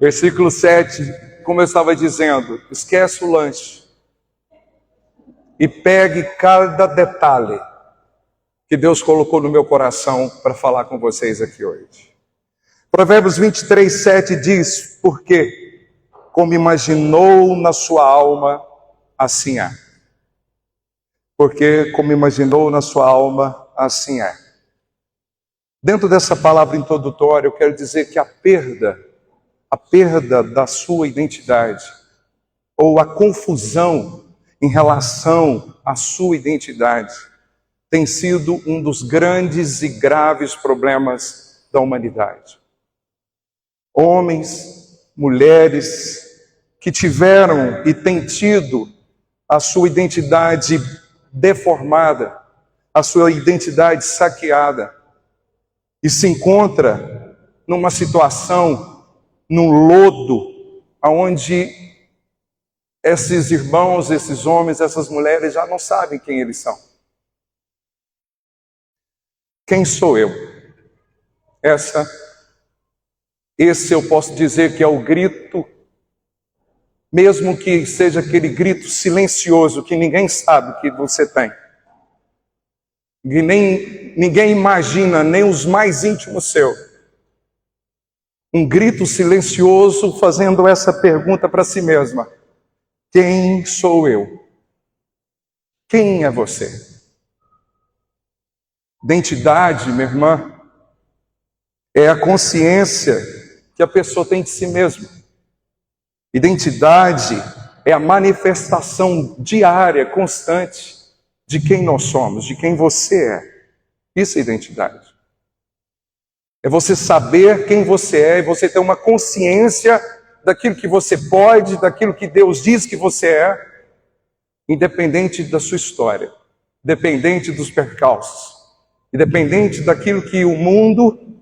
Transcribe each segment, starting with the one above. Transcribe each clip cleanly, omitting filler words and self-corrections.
Versículo 7, como eu estava dizendo, esquece o lanche e pegue cada detalhe que Deus colocou no meu coração para falar com vocês aqui hoje. Provérbios 23, 7 diz, porque como imaginou na sua alma, assim é. Porque como imaginou na sua alma, assim é. Dentro dessa palavra introdutória, eu quero dizer que a perda da sua identidade, ou a confusão em relação à sua identidade, tem sido um dos grandes e graves problemas da humanidade. Homens, mulheres que tiveram e têm tido a sua identidade deformada, a sua identidade saqueada, e se encontra numa situação, num lodo, onde esses irmãos, esses homens, essas mulheres já não sabem quem eles são. Quem sou eu? Esse eu posso dizer que é o grito, mesmo que seja aquele grito silencioso que ninguém sabe que você tem. Que ninguém imagina, nem os mais íntimos seus. Um grito silencioso fazendo essa pergunta para si mesma: quem sou eu? Quem é você? Identidade, minha irmã, é a consciência que a pessoa tem de si mesma. Identidade é a manifestação diária, constante, de quem nós somos, de quem você é. Isso é identidade. É você saber quem você é e você ter uma consciência daquilo que você pode, daquilo que Deus diz que você é, independente da sua história, independente dos percalços, independente daquilo que o mundo,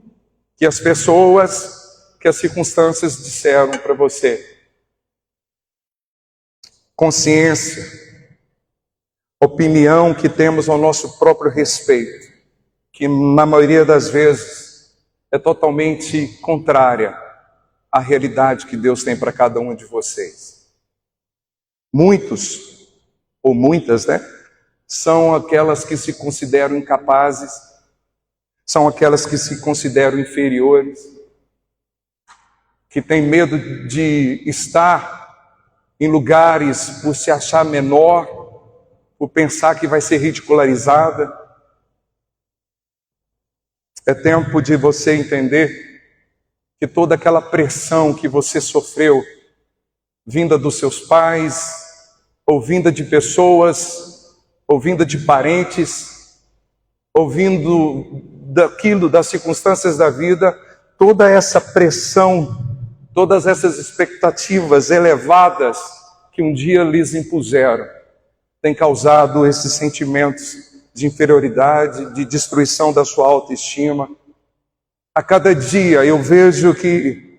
que as pessoas, que as circunstâncias disseram para você. Consciência, opinião que temos ao nosso próprio respeito, que na maioria das vezes é totalmente contrária à realidade que Deus tem para cada um de vocês. Muitos, ou muitas, são aquelas que se consideram incapazes, são aquelas que se consideram inferiores, que têm medo de estar em lugares por se achar menor, por pensar que vai ser ridicularizada. É tempo de você entender que toda aquela pressão que você sofreu, vinda dos seus pais, ou vinda de pessoas, ou vinda de parentes, ou vindo das circunstâncias da vida, toda essa pressão, todas essas expectativas elevadas que um dia lhes impuseram, tem causado esses sentimentos de inferioridade, de destruição da sua autoestima. A cada dia eu vejo que,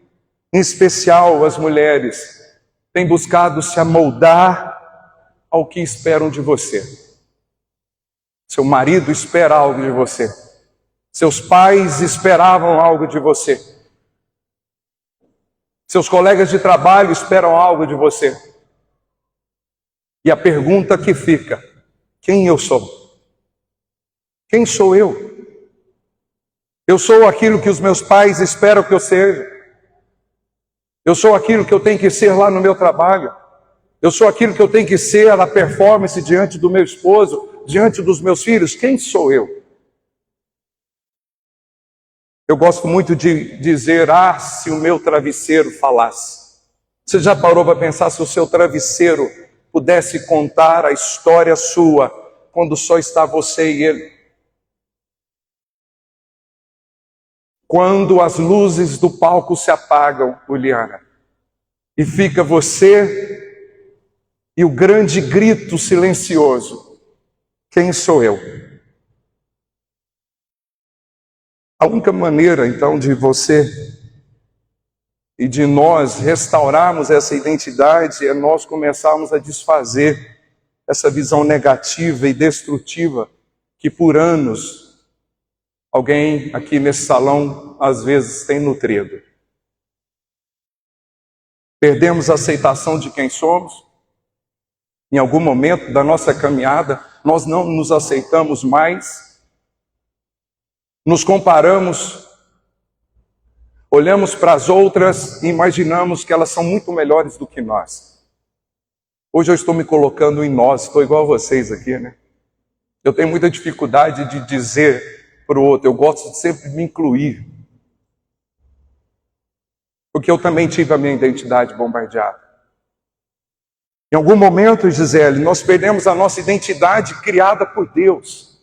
em especial as mulheres, têm buscado se amoldar ao que esperam de você. Seu marido espera algo de você. Seus pais esperavam algo de você. Seus colegas de trabalho esperam algo de você. E a pergunta que fica: quem eu sou? Quem sou eu? Eu sou aquilo que os meus pais esperam que eu seja. Eu sou aquilo que eu tenho que ser lá no meu trabalho. Eu sou aquilo que eu tenho que ser na performance diante do meu esposo, diante dos meus filhos. Quem sou eu? Eu gosto muito de dizer: se o meu travesseiro falasse. Você já parou para pensar se o seu travesseiro pudesse contar a história sua quando só está você e ele? Quando as luzes do palco se apagam, Juliana, e fica você e o grande grito silencioso: quem sou eu? A única maneira, então, de você e de nós restaurarmos essa identidade é nós começarmos a desfazer essa visão negativa e destrutiva que por anos alguém aqui nesse salão às vezes tem nutrido. Perdemos a aceitação de quem somos. Em algum momento da nossa caminhada, nós não nos aceitamos mais. Nos comparamos, olhamos para as outras e imaginamos que elas são muito melhores do que nós. Hoje eu estou me colocando em nós, estou igual a vocês aqui, né? Eu tenho muita dificuldade de dizer para o outro, eu gosto de sempre me incluir. Porque eu também tive a minha identidade bombardeada. Em algum momento, Gisele, nós perdemos a nossa identidade criada por Deus.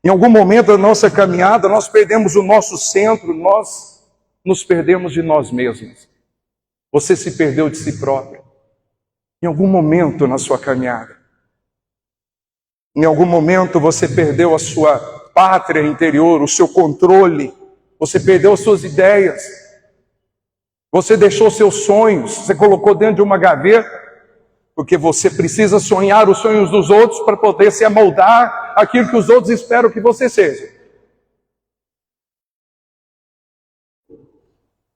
Em algum momento da nossa caminhada, nós perdemos o nosso centro, nós nos perdemos de nós mesmos. Você se perdeu de si próprio. Em algum momento na sua caminhada. Em algum momento você perdeu a sua pátria interior, o seu controle. Você perdeu as suas ideias. Você deixou seus sonhos, você colocou dentro de uma gaveta. Porque você precisa sonhar os sonhos dos outros para poder se amoldar aquilo que os outros esperam que você seja.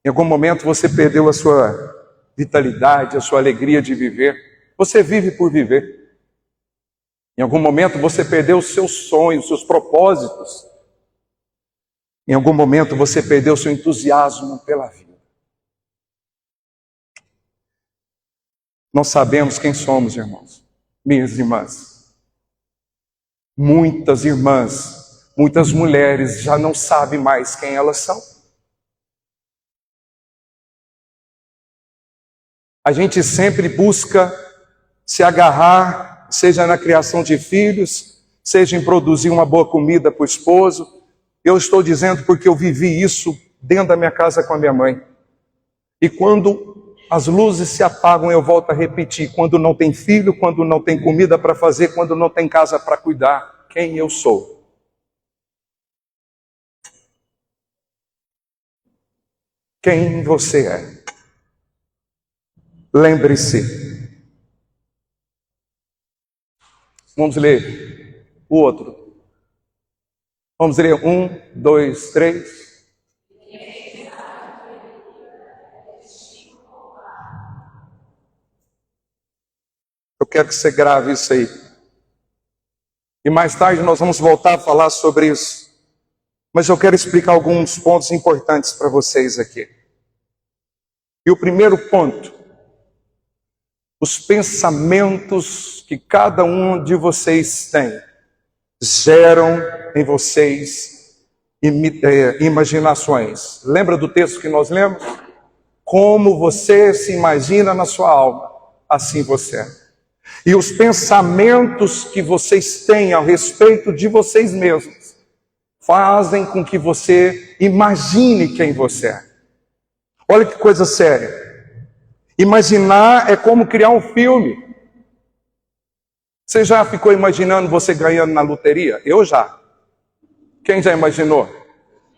Em algum momento você perdeu a sua vitalidade, a sua alegria de viver. Você vive por viver. Em algum momento você perdeu os seus sonhos, os seus propósitos. Em algum momento você perdeu o seu entusiasmo pela vida. Nós sabemos quem somos, irmãos, minhas irmãs. Muitas irmãs, muitas mulheres já não sabem mais quem elas são. A gente sempre busca se agarrar, seja na criação de filhos, seja em produzir uma boa comida para o esposo. Eu estou dizendo porque eu vivi isso dentro da minha casa com a minha mãe. E quando as luzes se apagam, eu volto a repetir. Quando não tem filho, quando não tem comida para fazer, quando não tem casa para cuidar, quem eu sou? Quem você é? Lembre-se. Vamos ler o outro. Vamos ler 1, 2, 3. Eu quero que você grave isso aí. E mais tarde nós vamos voltar a falar sobre isso. Mas eu quero explicar alguns pontos importantes para vocês aqui. E o primeiro ponto: os pensamentos que cada um de vocês tem geram em vocês imaginações. Lembra do texto que nós lemos? Como você se imagina na sua alma, assim você é. E os pensamentos que vocês têm a respeito de vocês mesmos fazem com que você imagine quem você é. Olha que coisa séria. Imaginar é como criar um filme. Você já ficou imaginando você ganhando na loteria? Eu já. Quem já imaginou?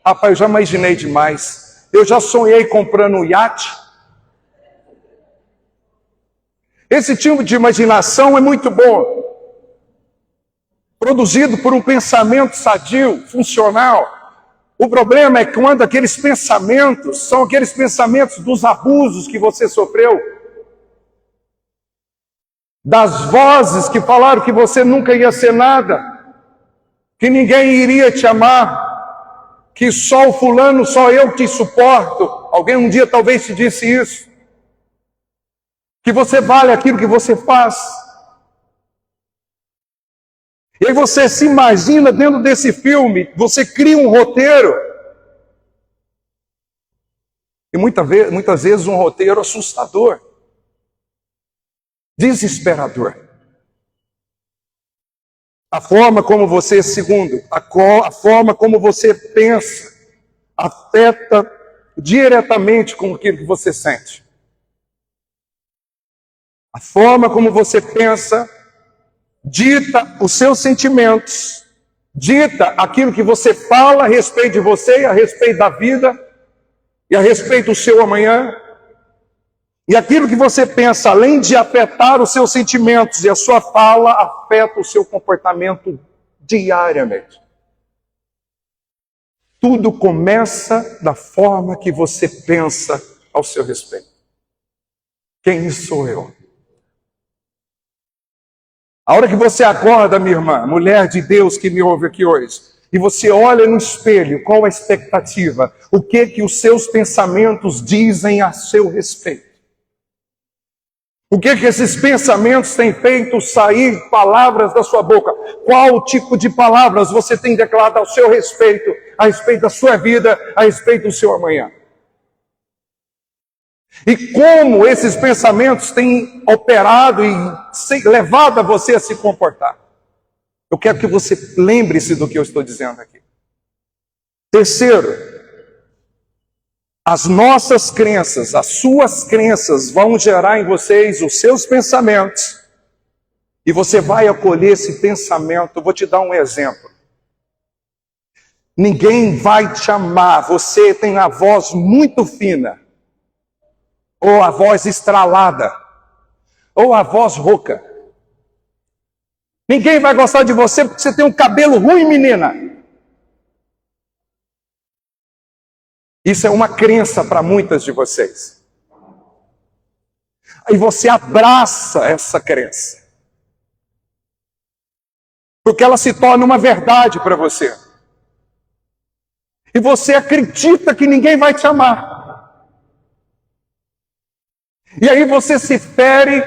Rapaz, eu já imaginei demais. Eu já sonhei comprando um iate. Esse tipo de imaginação é muito bom. Produzido por um pensamento sadio, funcional. O problema é que quando aqueles pensamentos são aqueles pensamentos dos abusos que você sofreu, das vozes que falaram que você nunca ia ser nada, que ninguém iria te amar, que só o fulano, só eu te suporto. Alguém um dia talvez te disse isso. Que você vale aquilo que você faz. E aí você se imagina dentro desse filme, você cria um roteiro. E muitas vezes um roteiro assustador, desesperador. A forma como você, segundo, a forma como você pensa, afeta diretamente com aquilo que você sente. A forma como você pensa dita os seus sentimentos, dita aquilo que você fala a respeito de você e a respeito da vida e a respeito do seu amanhã. E aquilo que você pensa, além de afetar os seus sentimentos e a sua fala, afeta o seu comportamento diariamente. Tudo começa da forma que você pensa ao seu respeito. Quem sou eu? A hora que você acorda, minha irmã, mulher de Deus que me ouve aqui hoje, e você olha no espelho, qual a expectativa? O que os seus pensamentos dizem a seu respeito? O que esses pensamentos têm feito sair palavras da sua boca? Qual tipo de palavras você tem declarado ao seu respeito, a respeito da sua vida, a respeito do seu amanhã? E como esses pensamentos têm operado e levado a você a se comportar? Eu quero que você lembre-se do que eu estou dizendo aqui. Terceiro, as nossas crenças, as suas crenças vão gerar em vocês os seus pensamentos. E você vai acolher esse pensamento. Eu vou te dar um exemplo. Ninguém vai te amar. Você tem a voz muito fina. Ou a voz estralada. Ou a voz rouca. Ninguém vai gostar de você porque você tem um cabelo ruim, menina. Isso é uma crença para muitas de vocês. Aí você abraça essa crença. Porque ela se torna uma verdade para você. E você acredita que ninguém vai te amar. E aí você se fere,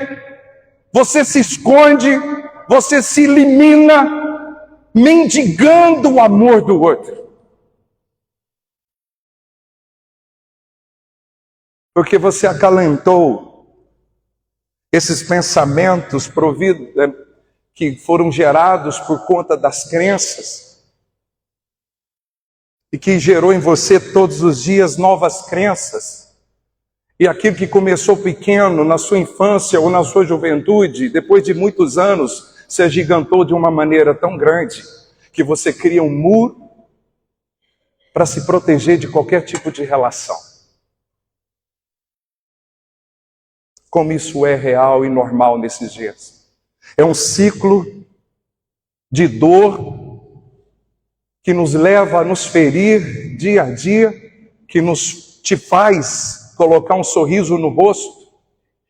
você se esconde, você se elimina, mendigando o amor do outro. Porque você acalentou esses pensamentos que foram gerados por conta das crenças e que gerou em você todos os dias novas crenças. E aquilo que começou pequeno na sua infância ou na sua juventude, depois de muitos anos, se agigantou de uma maneira tão grande que você cria um muro para se proteger de qualquer tipo de relação. Como isso é real e normal nesses dias. É um ciclo de dor que nos leva a nos ferir dia a dia, que te faz colocar um sorriso no rosto,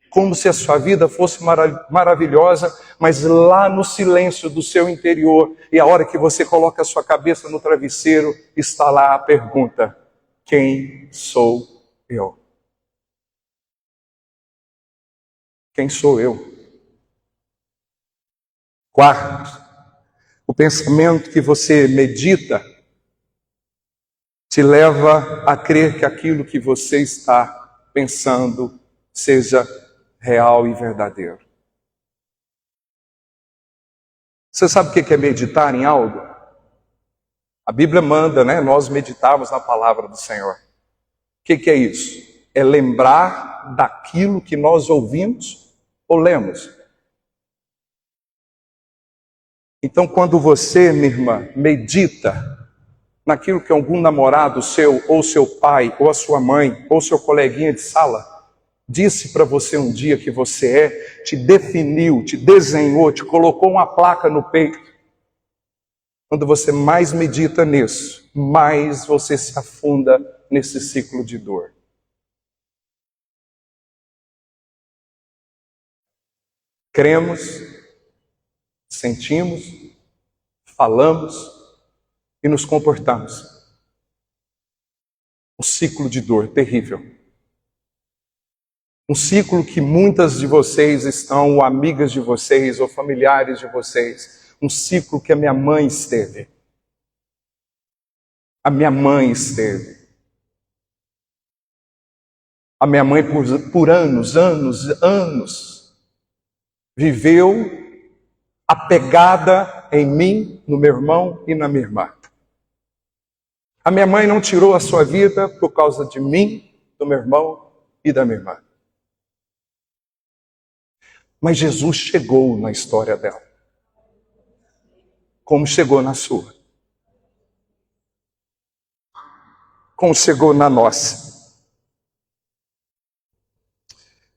como se a sua vida fosse maravilhosa, mas lá no silêncio do seu interior, e a hora que você coloca a sua cabeça no travesseiro, está lá a pergunta: quem sou eu? Quem sou eu? Quarto, o pensamento que você medita te leva a crer que aquilo que você está pensando seja real e verdadeiro. Você sabe o que é meditar em algo? A Bíblia manda, nós meditarmos na palavra do Senhor. O que é isso? É lembrar daquilo que nós ouvimos ou lemos. Então, quando você, minha irmã, medita naquilo que algum namorado seu, ou seu pai, ou a sua mãe, ou seu coleguinha de sala disse para você um dia que você te definiu, te desenhou, te colocou uma placa no peito. Quando você mais medita nisso, mais você se afunda nesse ciclo de dor. Cremos, sentimos, falamos e nos comportamos. Um ciclo de dor terrível. Um ciclo que muitas de vocês estão, ou amigas de vocês, ou familiares de vocês. Um ciclo que a minha mãe esteve. A minha mãe esteve. A minha mãe por anos, viveu apegada em mim, no meu irmão e na minha irmã. A minha mãe não tirou a sua vida por causa de mim, do meu irmão e da minha irmã. Mas Jesus chegou na história dela, como chegou na sua, como chegou na nossa.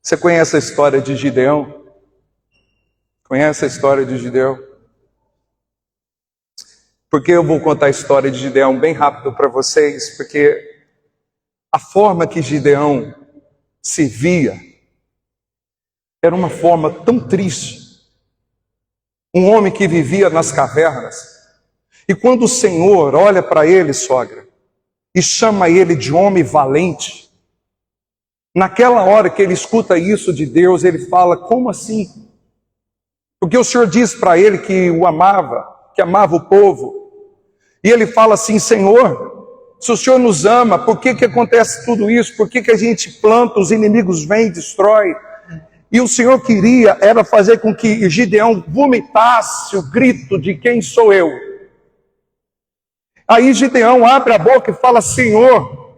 Você conhece a história de Gideão? Conhece a história de Gideão? Porque eu vou contar a história de Gideão bem rápido para vocês, porque a forma que Gideão se via era uma forma tão triste. Um homem que vivia nas cavernas. E quando o Senhor olha para ele, sogra, e chama ele de homem valente, naquela hora que ele escuta isso de Deus, ele fala: como assim? Porque o Senhor diz para ele que o amava, que amava o povo. E ele fala assim: Senhor, se o Senhor nos ama, por que acontece tudo isso? Por que a gente planta, os inimigos vêm e destrói? E o Senhor queria era fazer com que Gideão vomitasse o grito de quem sou eu. Aí Gideão abre a boca e fala: Senhor,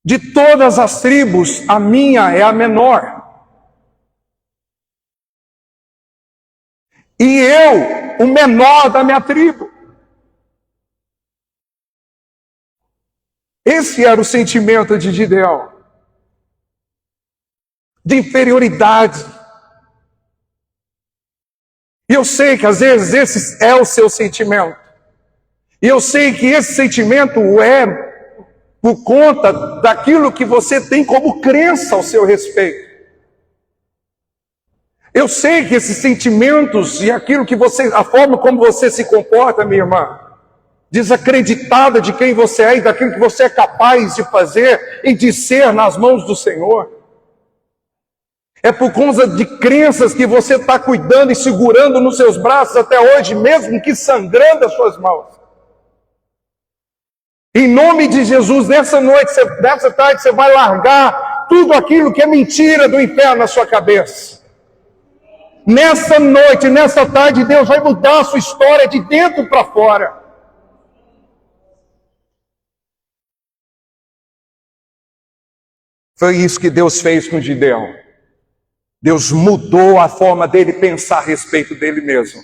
de todas as tribos, a minha é a menor. E eu, o menor da minha tribo. Esse era o sentimento de Gideão. De inferioridade. E eu sei que às vezes esse é o seu sentimento. E eu sei que esse sentimento é por conta daquilo que você tem como crença ao seu respeito. Eu sei que esses sentimentos e aquilo que você, a forma como você se comporta, minha irmã, desacreditada de quem você é e daquilo que você é capaz de fazer e de ser nas mãos do Senhor. É por causa de crenças que você está cuidando e segurando nos seus braços até hoje, mesmo que sangrando as suas mãos. Em nome de Jesus, nessa noite, nessa tarde, você vai largar tudo aquilo que é mentira do inferno na sua cabeça. Nessa noite, nessa tarde, Deus vai mudar a sua história de dentro para fora. Foi isso que Deus fez com Gideão. Deus mudou a forma dele pensar a respeito dele mesmo.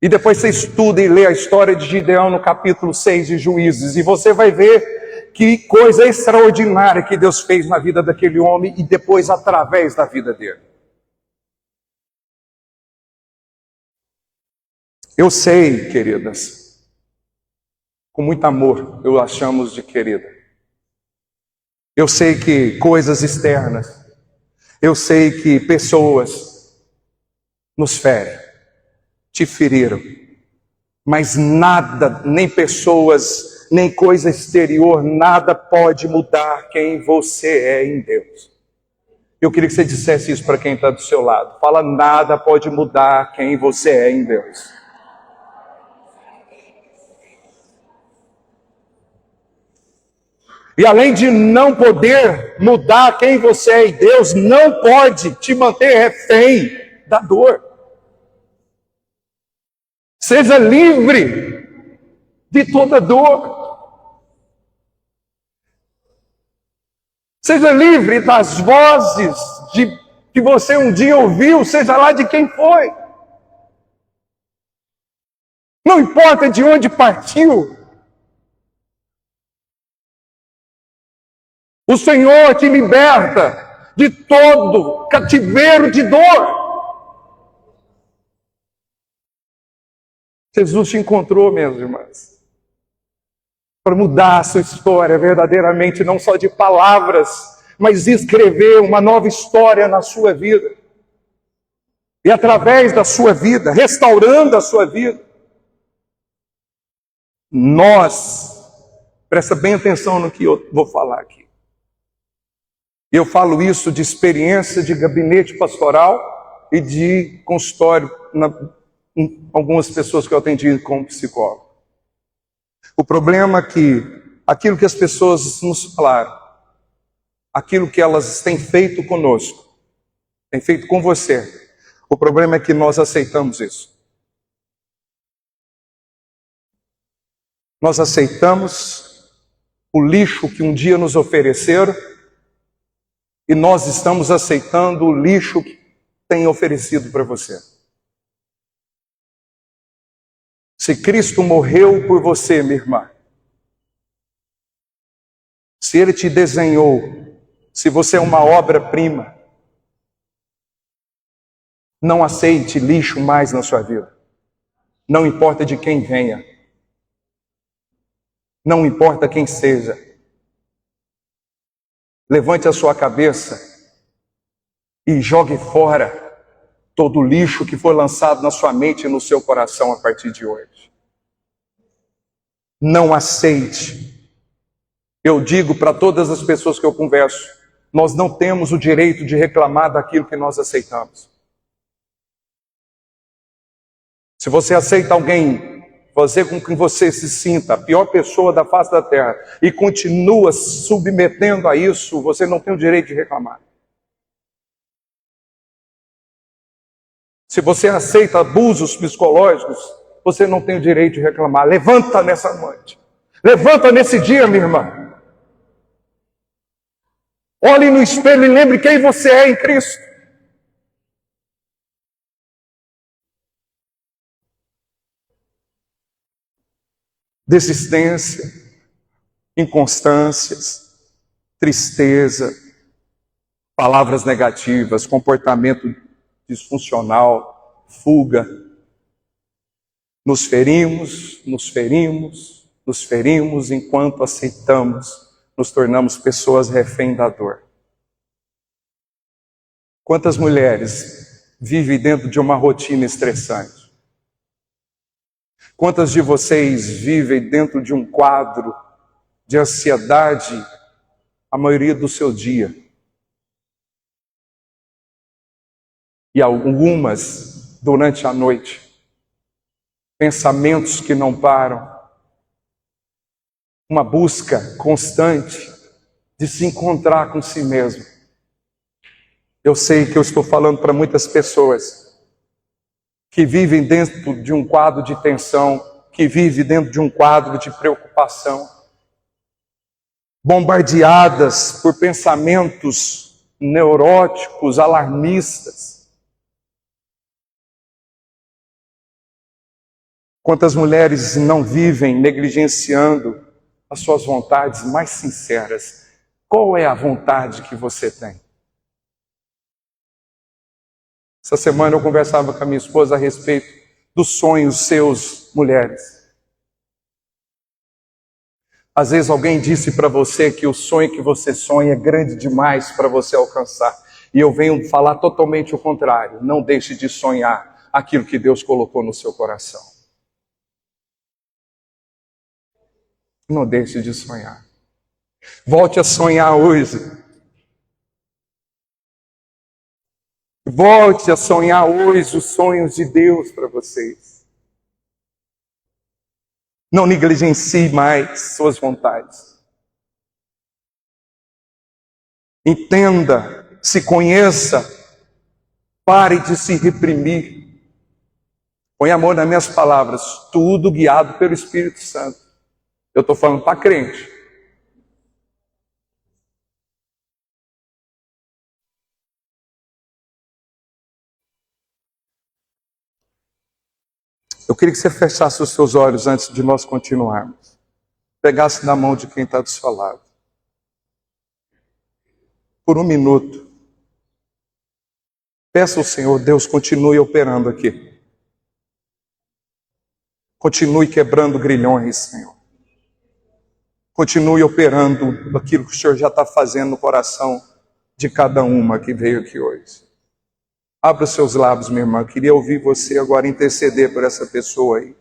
E depois você estuda e lê a história de Gideão no capítulo 6 de Juízes. E você vai ver que coisa extraordinária que Deus fez na vida daquele homem e depois através da vida dele. Eu sei, queridas, com muito amor, eu a chamo de querida. Eu sei que coisas externas, eu sei que pessoas nos ferem, te feriram, mas nada, nem pessoas, nem coisa exterior, nada pode mudar quem você é em Deus. Eu queria que você dissesse isso para quem está do seu lado. Fala: nada pode mudar quem você é em Deus. E além de não poder mudar quem você é em Deus, não pode te manter refém da dor. Seja livre de toda dor. Seja livre das vozes que você um dia ouviu, seja lá de quem foi. Não importa de onde partiu. O Senhor te liberta de todo cativeiro de dor. Jesus te encontrou, minhas irmãs, para mudar a sua história verdadeiramente, não só de palavras, mas escrever uma nova história na sua vida. E através da sua vida, restaurando a sua vida. Presta bem atenção no que eu vou falar aqui. Eu falo isso de experiência de gabinete pastoral e de consultório em algumas pessoas que eu atendi como psicólogo. O problema é que aquilo que as pessoas nos falaram, aquilo que elas têm feito conosco, têm feito com você, o problema é que nós aceitamos isso. Nós aceitamos o lixo que um dia nos ofereceram e nós estamos aceitando o lixo que tem oferecido para você. Se Cristo morreu por você, minha irmã, se Ele te desenhou, se você é uma obra-prima, não aceite lixo mais na sua vida. Não importa de quem venha. Não importa quem seja. Levante a sua cabeça e jogue fora todo o lixo que foi lançado na sua mente e no seu coração a partir de hoje. Não aceite. Eu digo para todas as pessoas que eu converso, nós não temos o direito de reclamar daquilo que nós aceitamos. Se você aceita alguém, fazer com que você se sinta a pior pessoa da face da terra e continua submetendo a isso, você não tem o direito de reclamar. Se você aceita abusos psicológicos, você não tem o direito de reclamar. Levanta nessa noite. Levanta nesse dia, minha irmã. Olhe no espelho e lembre quem você é em Cristo. Desistência, inconstâncias, tristeza, palavras negativas, comportamento disfuncional, fuga. Nos ferimos, nos ferimos, nos ferimos enquanto aceitamos, nos tornamos pessoas refém da dor. Quantas mulheres vivem dentro de uma rotina estressante? Quantas de vocês vivem dentro de um quadro de ansiedade a maioria do seu dia? E algumas durante a noite. Pensamentos que não param. Uma busca constante de se encontrar com si mesmo. Eu sei que eu estou falando para muitas pessoas que vivem dentro de um quadro de tensão, que vivem dentro de um quadro de preocupação, bombardeadas por pensamentos neuróticos, alarmistas. Quantas mulheres não vivem negligenciando as suas vontades mais sinceras? Qual é a vontade que você tem? Essa semana eu conversava com a minha esposa a respeito dos sonhos seus, mulheres. Às vezes alguém disse para você que o sonho que você sonha é grande demais para você alcançar. E eu venho falar totalmente o contrário. Não deixe de sonhar aquilo que Deus colocou no seu coração. Não deixe de sonhar. Volte a sonhar hoje. Volte a sonhar hoje os sonhos de Deus para vocês. Não negligencie mais suas vontades. Entenda, se conheça, pare de se reprimir. Põe amor nas minhas palavras, tudo guiado pelo Espírito Santo. Eu estou falando para crente. Eu queria que você fechasse os seus olhos antes de nós continuarmos. Pegasse na mão de quem está do seu lado. Por um minuto. Peça ao Senhor, Deus, continue operando aqui. Continue quebrando grilhões, Senhor. Continue operando aquilo que o Senhor já está fazendo no coração de cada uma que veio aqui hoje. Abra os seus lábios, minha irmã. Eu queria ouvir você agora interceder por essa pessoa aí.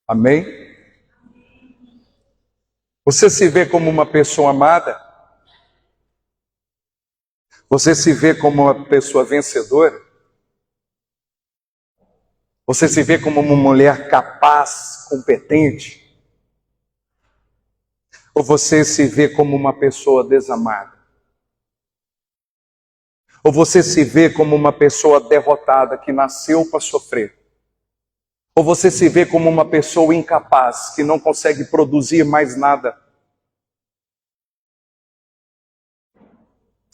Amém? Você se vê como uma pessoa amada? Você se vê como uma pessoa vencedora? Você se vê como uma mulher capaz, competente? Ou você se vê como uma pessoa desamada? Ou você se vê como uma pessoa derrotada que nasceu para sofrer? Ou você se vê como uma pessoa incapaz que não consegue produzir mais nada?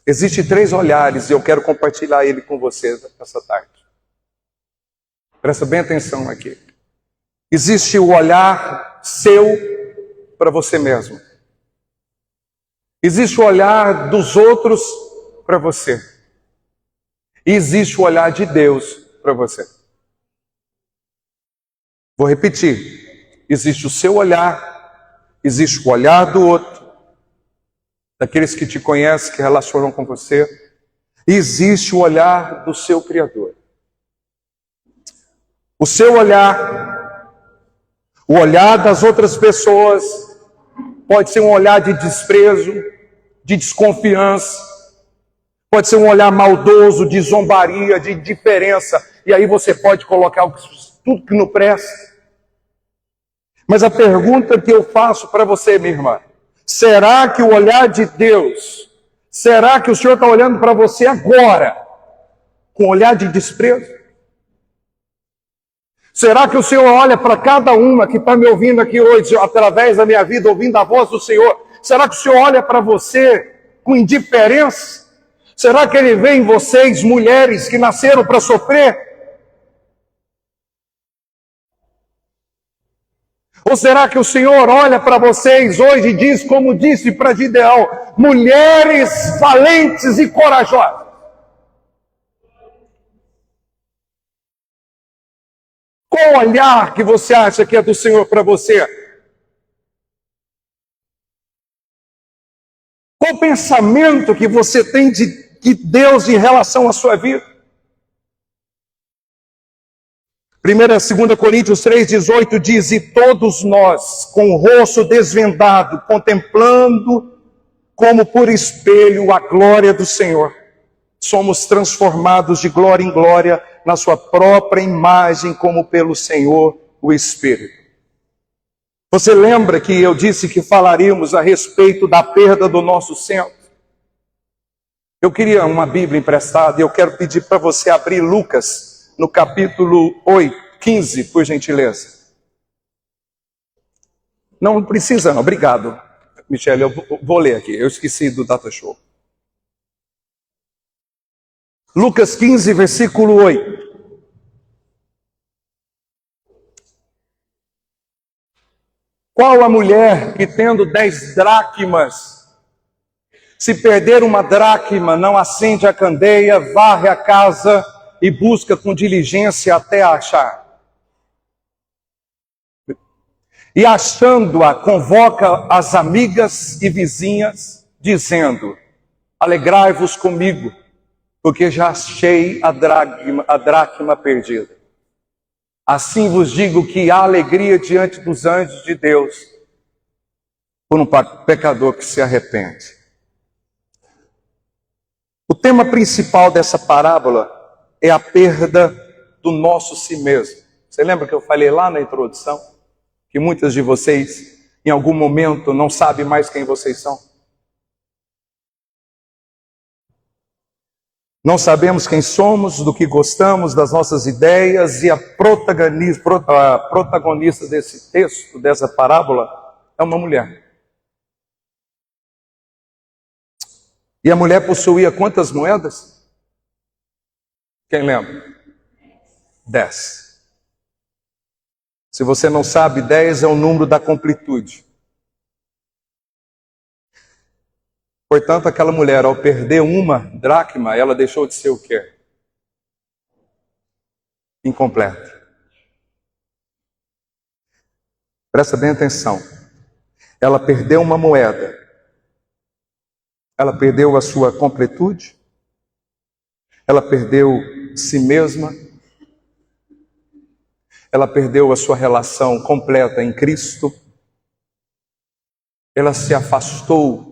Existem 3 olhares e eu quero compartilhar ele com vocês essa tarde. Presta bem atenção aqui. Existe o olhar seu para você mesmo. Existe o olhar dos outros para você. E existe o olhar de Deus para você. Vou repetir. Existe o seu olhar, existe o olhar do outro, daqueles que te conhecem, que relacionam com você. E existe o olhar do seu Criador. O seu olhar, o olhar das outras pessoas, pode ser um olhar de desprezo, de desconfiança, pode ser um olhar maldoso, de zombaria, de indiferença, e aí você pode colocar tudo que não presta. Mas a pergunta que eu faço para você, minha irmã, será que o olhar de Deus, será que o Senhor está olhando para você agora, com olhar de desprezo? Será que o Senhor olha para cada uma que está me ouvindo aqui hoje, através da minha vida, ouvindo a voz do Senhor? Será que o Senhor olha para você com indiferença? Será que Ele vê em vocês, mulheres que nasceram para sofrer? Ou será que o Senhor olha para vocês hoje e diz, como disse para Gideão, mulheres valentes e corajosas? Qual olhar que você acha que é do Senhor para você? Qual pensamento que você tem de Deus em relação à sua vida? 2 Coríntios 3,18 diz, e todos nós, com o rosto desvendado, contemplando como por espelho a glória do Senhor, somos transformados de glória em glória na sua própria imagem, como pelo Senhor, o Espírito. Você lembra que eu disse que falaríamos a respeito da perda do nosso centro? Eu queria uma Bíblia emprestada e eu quero pedir para você abrir Lucas, no capítulo 15, por gentileza. Não precisa, não. Obrigado, Michele. Eu vou ler aqui. Eu esqueci do data show. Lucas 15, versículo 8. Qual a mulher que tendo 10 dracmas, se perder uma dracma, não acende a candeia, varre a casa e busca com diligência até a achar? E achando-a, convoca as amigas e vizinhas, dizendo, alegrai-vos comigo, porque já achei a dracma perdida. Assim vos digo que há alegria diante dos anjos de Deus por um pecador que se arrepende. O tema principal dessa parábola é a perda do nosso si mesmo. Você lembra que eu falei lá na introdução? Que muitas de vocês, em algum momento, não sabem mais quem vocês são? Não sabemos quem somos, do que gostamos, das nossas ideias, e a protagonista desse texto, dessa parábola, é uma mulher. E a mulher possuía quantas moedas? Quem lembra? 10. Se você não sabe, 10 é o número da completude. Portanto, aquela mulher, ao perder uma dracma, ela deixou de ser o quê? Incompleta. Presta bem atenção. Ela perdeu uma moeda. Ela perdeu a sua completude. Ela perdeu si mesma. Ela perdeu a sua relação completa em Cristo. Ela se afastou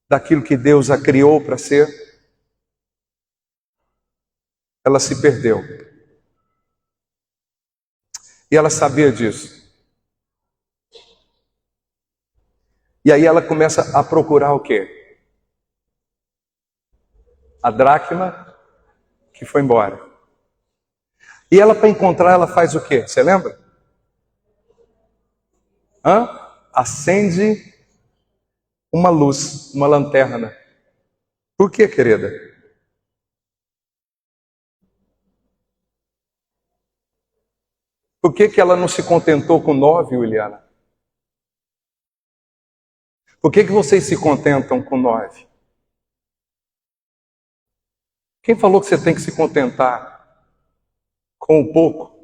daquilo que Deus a criou para ser. Ela se perdeu. E ela sabia disso. E aí ela começa a procurar o quê? A dracma que foi embora. E ela, para encontrar, ela faz o quê? Você lembra? Acende uma luz, uma lanterna. Por que, querida? Por que ela não se contentou com 9, Williana? Por que vocês se contentam com 9? Quem falou que você tem que se contentar com o pouco?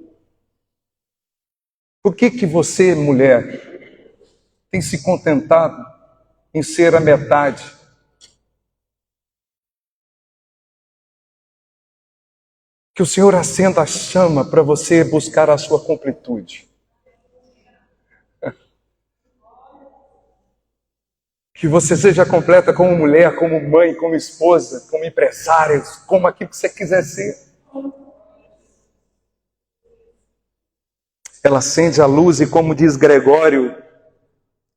Por que você, mulher, tem se contentado em ser a metade? Que o Senhor acenda a chama para você buscar a sua completude. Que você seja completa como mulher, como mãe, como esposa, como empresária, como aquilo que você quiser ser. Ela acende a luz e, como diz Gregório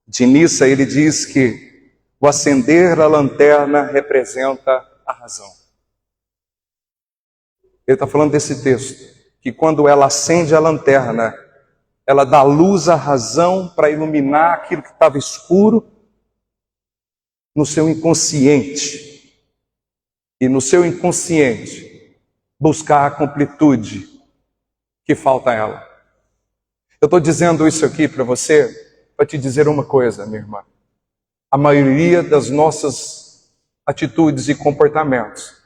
de Nissa, ele diz que o acender da lanterna representa a razão. Ele está falando desse texto, que quando ela acende a lanterna, ela dá luz à razão para iluminar aquilo que estava escuro no seu inconsciente. E no seu inconsciente, buscar a completude que falta a ela. Eu estou dizendo isso aqui para você, para te dizer uma coisa, minha irmã. A maioria das nossas atitudes e comportamentos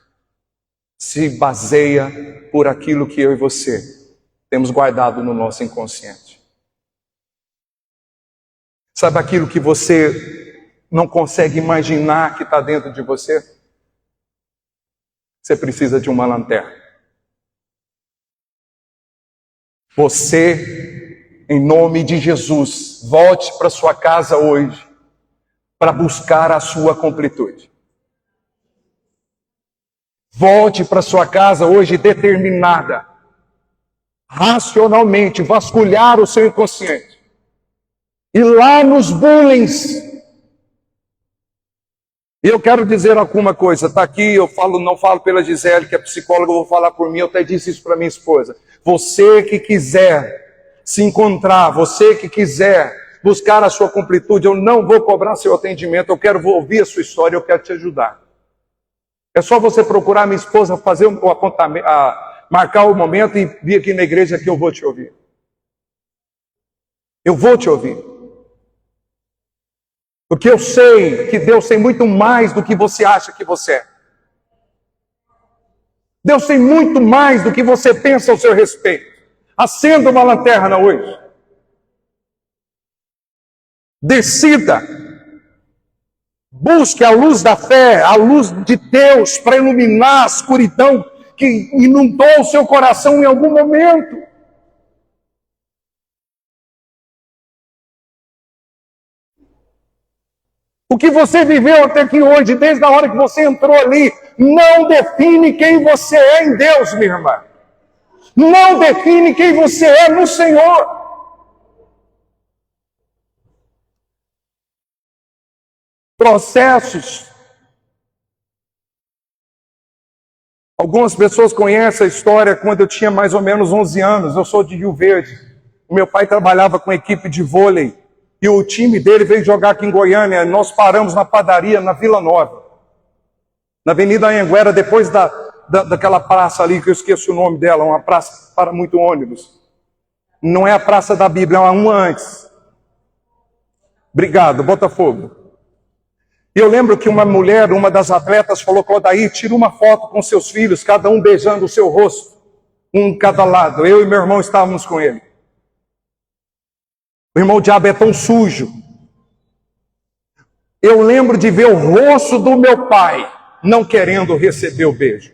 se baseia por aquilo que eu e você temos guardado no nosso inconsciente. Sabe aquilo que você não consegue imaginar que está dentro de você? Você precisa de uma lanterna. Você, em nome de Jesus, volte para sua casa hoje para buscar a sua completude. Volte para sua casa hoje determinada, racionalmente, vasculhar o seu inconsciente. E lá nos bullings, e eu quero dizer alguma coisa, está aqui, não falo pela Gisele, que é psicóloga, eu vou falar por mim, eu até disse isso para minha esposa. Você que quiser se encontrar, você que quiser buscar a sua completude, eu não vou cobrar seu atendimento, eu quero ouvir a sua história, eu quero te ajudar. É só você procurar minha esposa, fazer o apontamento, marcar o momento e vir aqui na igreja que eu vou te ouvir. Eu vou te ouvir. Porque eu sei que Deus tem muito mais do que você acha que você é. Deus tem muito mais do que você pensa ao seu respeito. Acenda uma lanterna hoje. Decida. Busque a luz da fé, a luz de Deus, para iluminar a escuridão que inundou o seu coração em algum momento. O que você viveu até aqui hoje, desde a hora que você entrou ali, não define quem você é em Deus, minha irmã. Não define quem você é no Senhor. Processos. Algumas pessoas conhecem a história quando eu tinha mais ou menos 11 anos. Eu sou de Rio Verde. O meu pai trabalhava com a equipe de vôlei. E o time dele veio jogar aqui em Goiânia. Nós paramos na padaria, na Vila Nova. Na Avenida Anhanguera, depois daquela praça ali, que eu esqueço o nome dela. Uma praça para muito ônibus. Não é a Praça da Bíblia, é uma antes. Obrigado, Botafogo. E eu lembro que uma mulher, uma das atletas, falou: Clodaí, tira uma foto com seus filhos, cada um beijando o seu rosto, um em cada lado. Eu e meu irmão estávamos com ele. O irmão diabo é tão sujo. Eu lembro de ver o rosto do meu pai não querendo receber o beijo.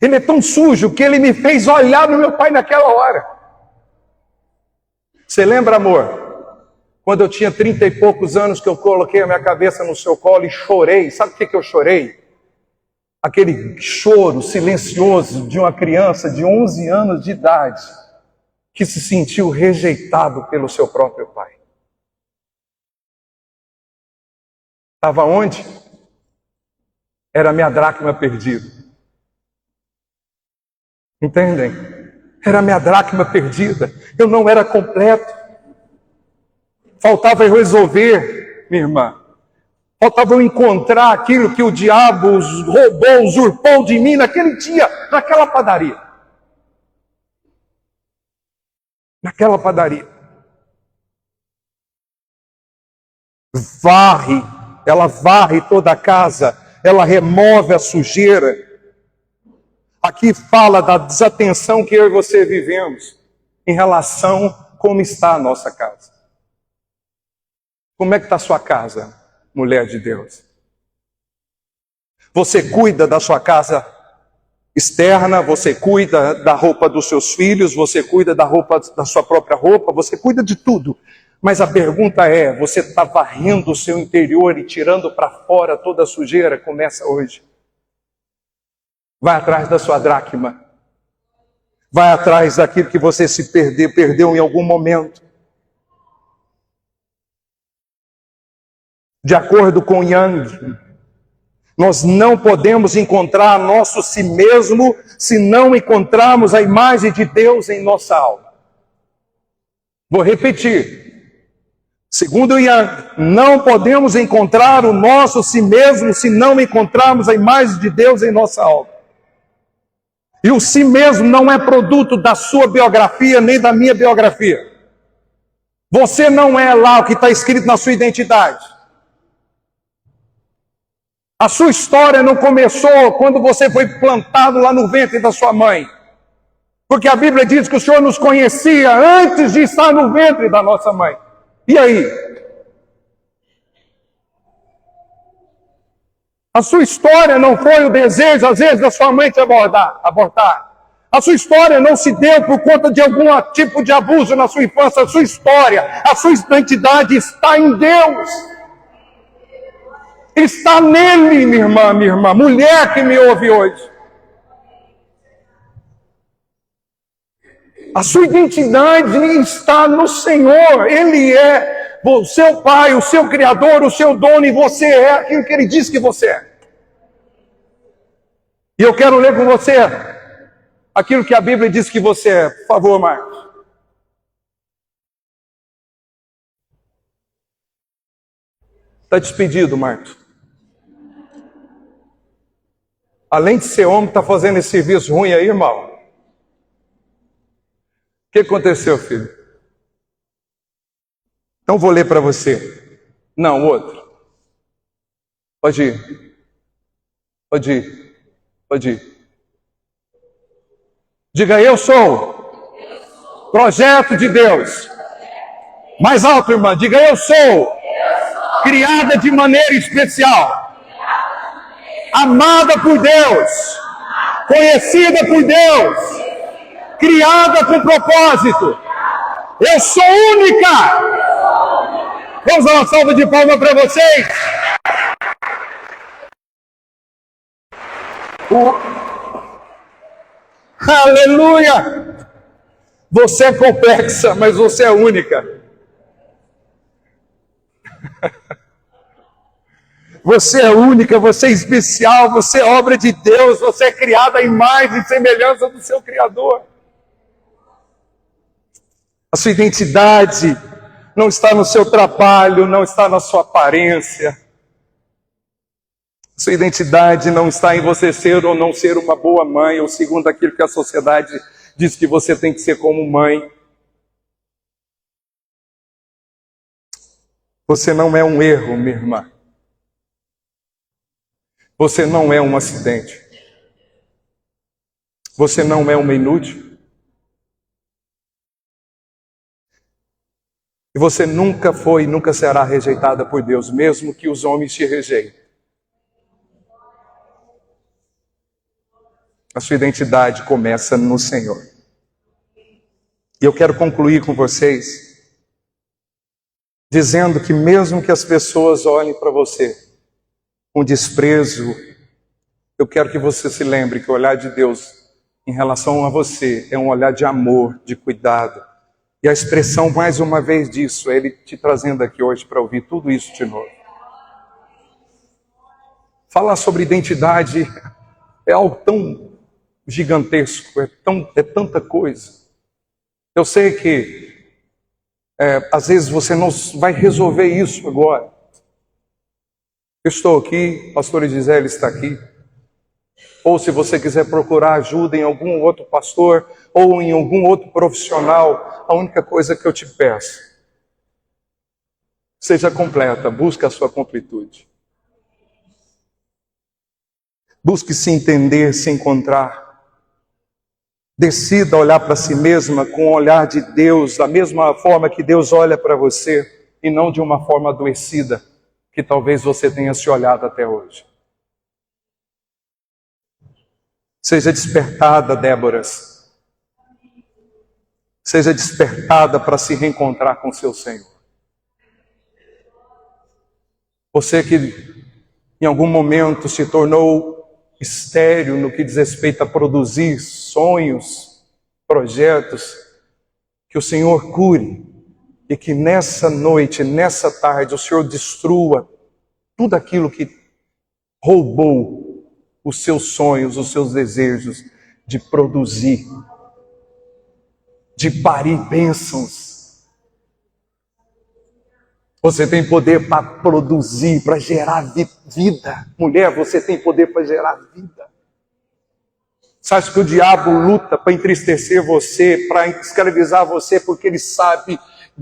Ele é tão sujo que ele me fez olhar no meu pai naquela hora. Você lembra, amor? Quando eu tinha 30 e poucos anos que eu coloquei a minha cabeça no seu colo e chorei. Sabe o que eu chorei? Aquele choro silencioso de uma criança de 11 anos de idade que se sentiu rejeitado pelo seu próprio pai. Estava onde? Era a minha dracma perdida. Entendem? Era a minha dracma perdida. Eu não era completo. Faltava eu resolver minha irmã. Faltava eu encontrar aquilo que o diabo roubou, usurpou de mim naquele dia, naquela padaria. Naquela padaria. Ela varre toda a casa, ela remove a sujeira. Aqui fala da desatenção que eu e você vivemos em relação a como está a nossa casa. Como é que está a sua casa, mulher de Deus? Você cuida da sua casa externa, você cuida da roupa dos seus filhos, você cuida da roupa, da sua própria roupa, você cuida de tudo. Mas a pergunta é, você está varrendo o seu interior e tirando para fora toda a sujeira? Começa hoje. Vai atrás da sua dracma. Vai atrás daquilo que você perdeu em algum momento. De acordo com Young, nós não podemos encontrar nosso si mesmo se não encontrarmos a imagem de Deus em nossa alma. Vou repetir. Segundo Young, não podemos encontrar o nosso si mesmo se não encontrarmos a imagem de Deus em nossa alma. E o si mesmo não é produto da sua biografia nem da minha biografia. Você não é lá o que está escrito na sua identidade. A sua história não começou quando você foi plantado lá no ventre da sua mãe. Porque a Bíblia diz que o Senhor nos conhecia antes de estar no ventre da nossa mãe. E aí? A sua história não foi o desejo, às vezes, da sua mãe te abortar. A sua história não se deu por conta de algum tipo de abuso na sua infância. A sua história, a sua identidade está em Deus. Está nele, minha irmã, mulher que me ouve hoje. A sua identidade está no Senhor. Ele é o seu Pai, o seu Criador, o seu dono, e você é aquilo que Ele diz que você é. E eu quero ler com você aquilo que a Bíblia diz que você é. Por favor, Marcos. Está despedido, Marcos. Além de ser homem, está fazendo esse serviço ruim aí, irmão. O que aconteceu, filho? Então vou ler para você. Não, outro. Pode ir. Pode ir. Pode ir. Diga, eu sou projeto de Deus. Mais alto, irmã. Diga, eu sou criada de maneira especial. Amada por Deus, conhecida por Deus, criada com propósito. Eu sou única. Vamos dar uma salva de palmas para vocês. Aleluia! Você é complexa, mas você é única. Você é única, você é especial, você é obra de Deus, você é criada à imagem e semelhança do seu Criador. A sua identidade não está no seu trabalho, não está na sua aparência. A sua identidade não está em você ser ou não ser uma boa mãe, ou segundo aquilo que a sociedade diz que você tem que ser como mãe. Você não é um erro, minha irmã. Você não é um acidente. Você não é uma inútil. E você nunca foi e nunca será rejeitada por Deus, mesmo que os homens te rejeitem. A sua identidade começa no Senhor. E eu quero concluir com vocês, dizendo que mesmo que as pessoas olhem para você com desprezo, eu quero que você se lembre que o olhar de Deus em relação a você é um olhar de amor, de cuidado. E a expressão, mais uma vez, disso é Ele te trazendo aqui hoje para ouvir tudo isso de novo. Falar sobre identidade é algo tão gigantesco, é tanta coisa. Eu sei que às vezes você não vai resolver isso agora. Eu estou aqui, pastor Gisele está aqui. Ou se você quiser procurar ajuda em algum outro pastor ou em algum outro profissional, a única coisa que eu te peço, seja completa, busque a sua completude. Busque se entender, se encontrar. Decida olhar para si mesma com o olhar de Deus, da mesma forma que Deus olha para você, e não de uma forma adoecida, que talvez você tenha se olhado até hoje. Seja despertada, Déboras. Seja despertada para se reencontrar com seu Senhor. Você que em algum momento se tornou estéril no que diz respeito a produzir sonhos, projetos, que o Senhor cure e que nessa noite, nessa tarde, o Senhor destrua tudo aquilo que roubou os seus sonhos, os seus desejos de produzir, de parir bênçãos. Você tem poder para produzir, para gerar vida. Mulher, você tem poder para gerar vida. Você acha que o diabo luta para entristecer você, para escravizar você, porque ele sabe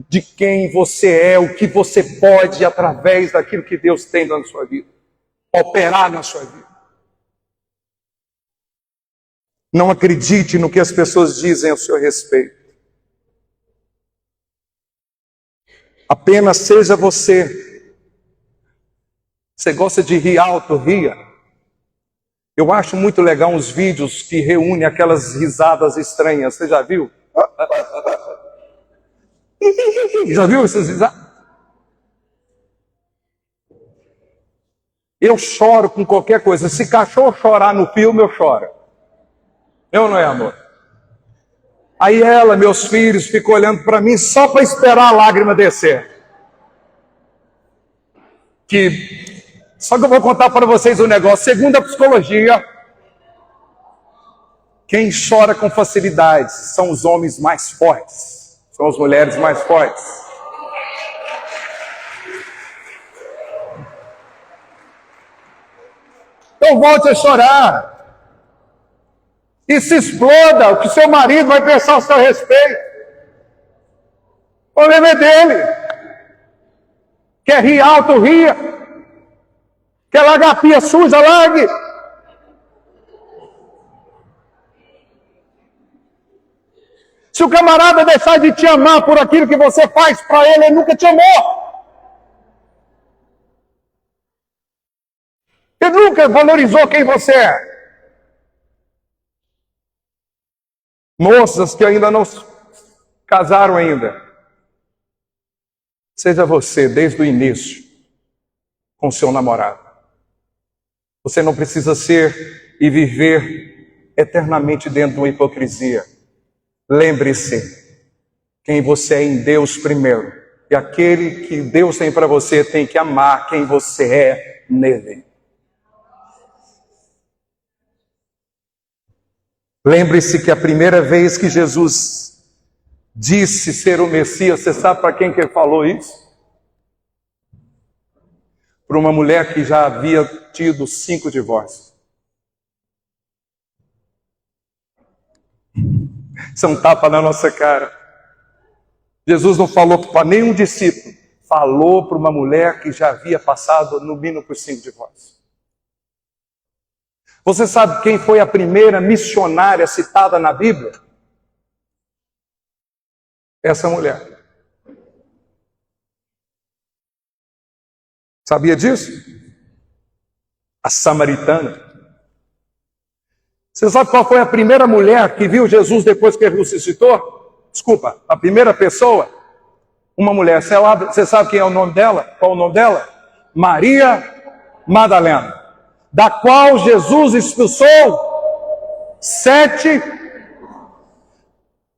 de quem você é, o que você pode, através daquilo que Deus tem na sua vida, operar na sua vida. Não acredite no que as pessoas dizem ao seu respeito. Apenas seja você. Você gosta de rir alto, ria. Eu acho muito legal uns vídeos que reúnem aquelas risadas estranhas. Você já viu? Já viu essas risadas? Eu choro com qualquer coisa. Se cachorro chorar no filme, eu choro. Eu não é, amor? Aí ela, meus filhos, ficam olhando para mim só para esperar a lágrima descer. Só que eu vou contar para vocês um negócio. Segundo a psicologia, quem chora com facilidade são os homens mais fortes. São as mulheres mais fortes. Então volte a chorar. E se exploda, o que seu marido vai pensar ao seu respeito. O problema é dele. Quer rir alto, ria. Quer largar a pia suja, largue. Se o camarada deixar de te amar por aquilo que você faz para ele, ele nunca te amou. Ele nunca valorizou quem você é. Moças que ainda não casaram ainda. Seja você desde o início com seu namorado. Você não precisa ser e viver eternamente dentro de uma hipocrisia. Lembre-se quem você é em Deus primeiro. E aquele que Deus tem para você tem que amar quem você é nele. Lembre-se que a primeira vez que Jesus disse ser o Messias, você sabe para quem que ele falou isso? Para uma mulher que já havia tido 5 divórcios. Isso é um tapa na nossa cara. Jesus não falou para nenhum discípulo, falou para uma mulher que já havia passado no mínimo por 5 divórcios. Você sabe quem foi a primeira missionária citada na Bíblia? Essa mulher. Sabia disso? A samaritana. Você sabe qual foi a primeira mulher que viu Jesus depois que ele ressuscitou? Desculpa, a primeira pessoa? Uma mulher. Você sabe quem é o nome dela? Qual é o nome dela? Maria Madalena. Da qual Jesus expulsou 7.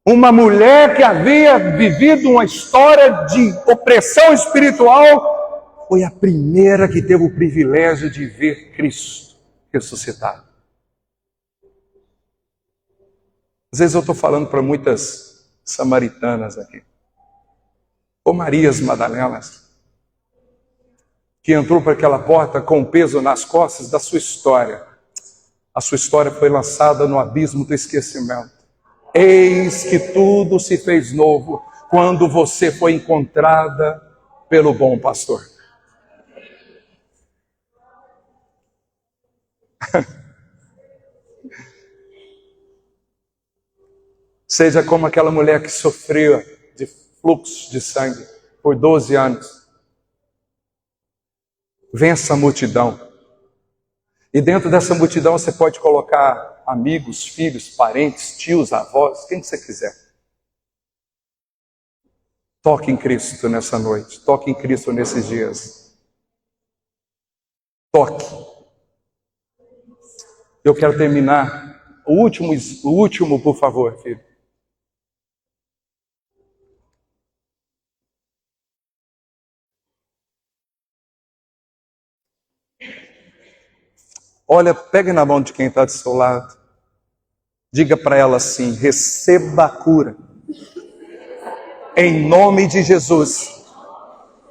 Uma mulher que havia vivido uma história de opressão espiritual, foi a primeira que teve o privilégio de ver Cristo ressuscitado. Às vezes eu estou falando para muitas samaritanas aqui, ou Marias Madalenas, que entrou por aquela porta com o peso nas costas da sua história. A sua história foi lançada no abismo do esquecimento. Eis que tudo se fez novo quando você foi encontrada pelo bom pastor. Seja como aquela mulher que sofreu de fluxo de sangue por 12 anos. Vença a multidão. E dentro dessa multidão você pode colocar amigos, filhos, parentes, tios, avós, quem você quiser. Toque em Cristo nessa noite. Toque em Cristo nesses dias. Toque. Eu quero terminar. O último, por favor, filho. Olha, pegue na mão de quem está do seu lado. Diga para ela assim: receba a cura. Em nome de Jesus.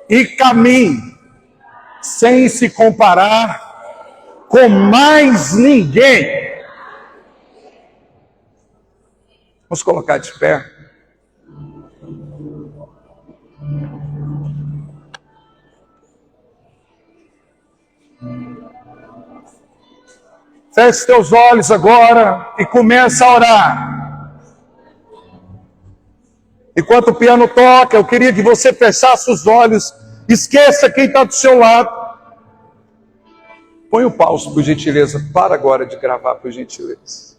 E caminhe sem se comparar com mais ninguém. Vamos colocar de pé. Feche teus olhos agora e começa a orar. Enquanto o piano toca, eu queria que você fechasse os olhos. Esqueça quem está do seu lado. Põe o pause, por gentileza. Para agora de gravar, por gentileza.